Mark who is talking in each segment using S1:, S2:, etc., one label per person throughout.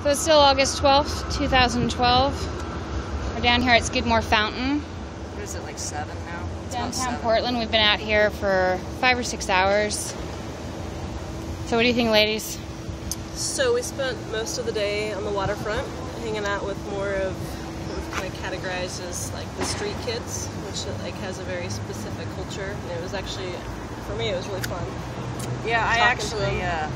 S1: So it's still August 12th, 2012. We're down here at Skidmore Fountain.
S2: What is it, like 7 now? It's
S1: Downtown Portland. We've been out here for 5 or 6 hours. So what do you think, ladies?
S3: So we spent most of the day on the waterfront, hanging out with more of what we've kind of categorized as like the street kids, which like has a very specific culture. And it was actually, for me, it was really fun.
S2: Yeah,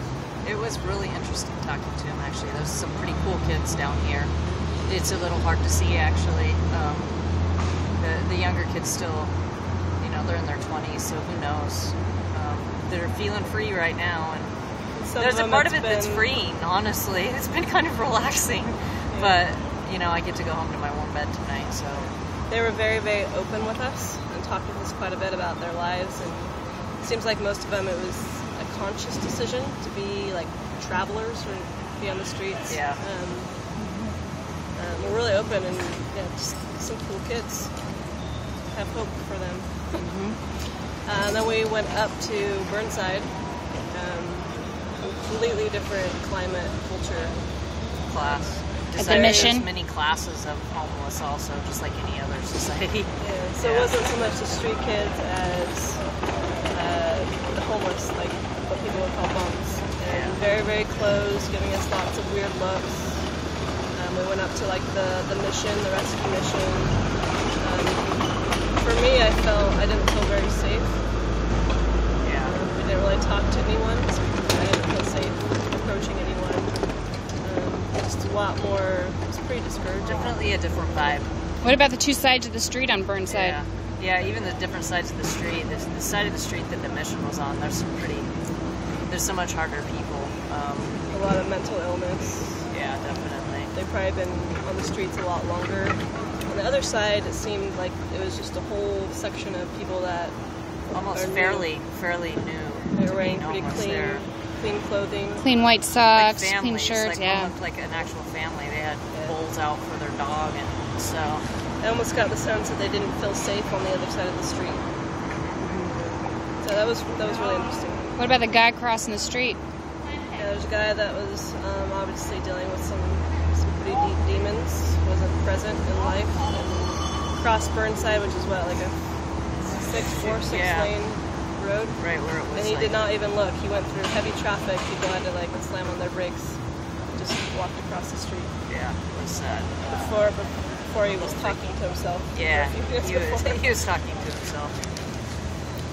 S2: it was really interesting talking to him, actually. There's some pretty cool kids down here. It's a little hard to see, actually. The younger kids still, you know, they're in their 20s, so who knows. They're feeling free right now, and there's a part of it that's freeing, honestly. It's been kind of relaxing, but, you know, I get to go home to my warm bed tonight, so.
S3: They were very, very open with us and talked with us quite a bit about their lives, and it seems like most of them, it was a conscious decision to be like travelers or be on the streets.
S2: Yeah.
S3: We're really open, and yeah, just some cool kids. Have hope for them. And then we went up to Burnside. Completely different climate, culture,
S2: class.
S1: At the Mission.
S2: There's many classes of homeless also, just like any other society.
S3: Yeah, so it wasn't so much the street kids as the homeless, like what people would call bums. And very, very close, giving us lots of weird looks. We went up to like the mission, the rescue mission. For me, I didn't feel very safe.
S2: Yeah.
S3: We didn't really talk to anyone, so I didn't feel safe approaching anyone. Just a lot more, it's pretty discouraging.
S2: Definitely a different vibe.
S1: What about the two sides of the street on Burnside?
S2: Yeah, even the different sides of the street. The side of the street that the mission was on, there's so much harder people.
S3: A lot of mental illness.
S2: Yeah, definitely.
S3: They've probably been on the streets a lot longer. On the other side, it seemed like it was just a whole section of people that
S2: almost fairly new.
S3: They were wearing pretty clean clothing,
S1: clean white socks,
S2: like
S1: clean shirts.
S2: Like almost like an actual family. They had bowls out for their dog, and so
S3: I almost got the sense that they didn't feel safe on the other side of the street. So that was really interesting.
S1: What about the guy crossing the street?
S3: Yeah, there's a guy that was obviously dealing with some pretty deep demons, wasn't present in life, and crossed Burnside, which is what, like a 6-lane road?
S2: Right where it was.
S3: And he did not even look. He went through heavy traffic. People had to like slam on their brakes, just walked across the street.
S2: Yeah, it was sad.
S3: Before he was talking to himself.
S2: Yeah, he was talking to himself,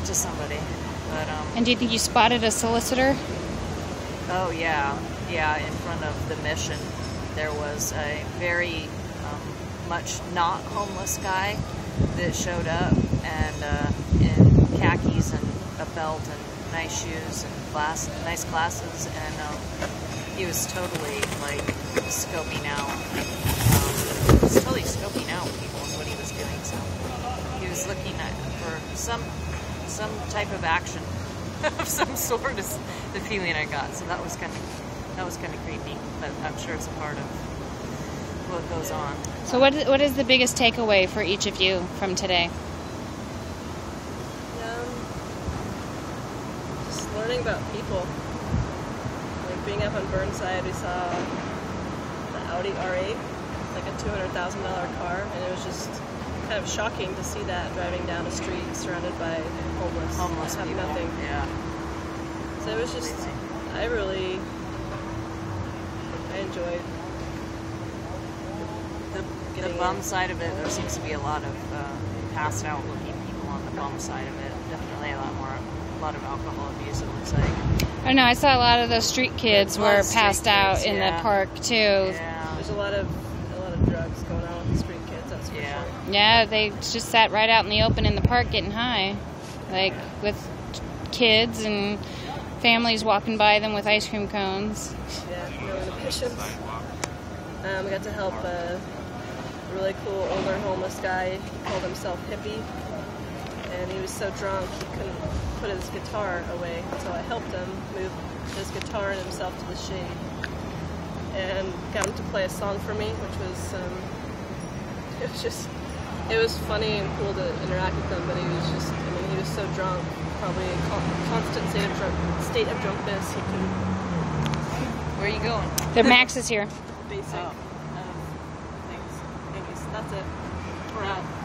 S2: to somebody. But,
S1: and do you think you spotted a solicitor?
S2: Oh yeah, in front of the mission there was a very much not homeless guy that showed up, and in khakis and a belt and nice shoes and nice glasses, and he was totally like scoping out people is what he was doing. So he was looking for some type of action of some sort is the feeling I got. So that was kind of creepy, but I'm sure it's a part of what goes on.
S1: So what is the biggest takeaway for each of you from today?
S3: Just learning about people. Like being up on Burnside, we saw the Audi R8, like a $200,000 car, and it was just kind of shocking to see that driving down a street surrounded by homeless
S2: people.
S3: Nothing.
S2: Yeah.
S3: So it was just, I enjoyed
S2: the bum side of it. There seems to be a lot of passed out looking people on the bum side of it. Definitely a lot of alcohol abuse, it looks like.
S1: I don't know, I saw a lot of those street kids were passed out in the park too.
S3: Yeah. There's a lot of drugs going on with the street kids, that's for sure.
S1: Yeah, they just sat right out in the open in the park getting high. Like with kids and families walking by them with ice cream cones.
S3: Yeah, no inhibitions. We got to help a really cool older homeless guy. He called himself Hippie, and he was so drunk he couldn't put his guitar away, so I helped him move his guitar and himself to the shade, and got him to play a song for me, which was it was funny and cool to interact with him, but he was so drunk, probably a constant state of drunkenness. He couldn't.
S2: Where are you going?
S1: The Max is here.
S3: basic things. Anyways, that's it. We're out.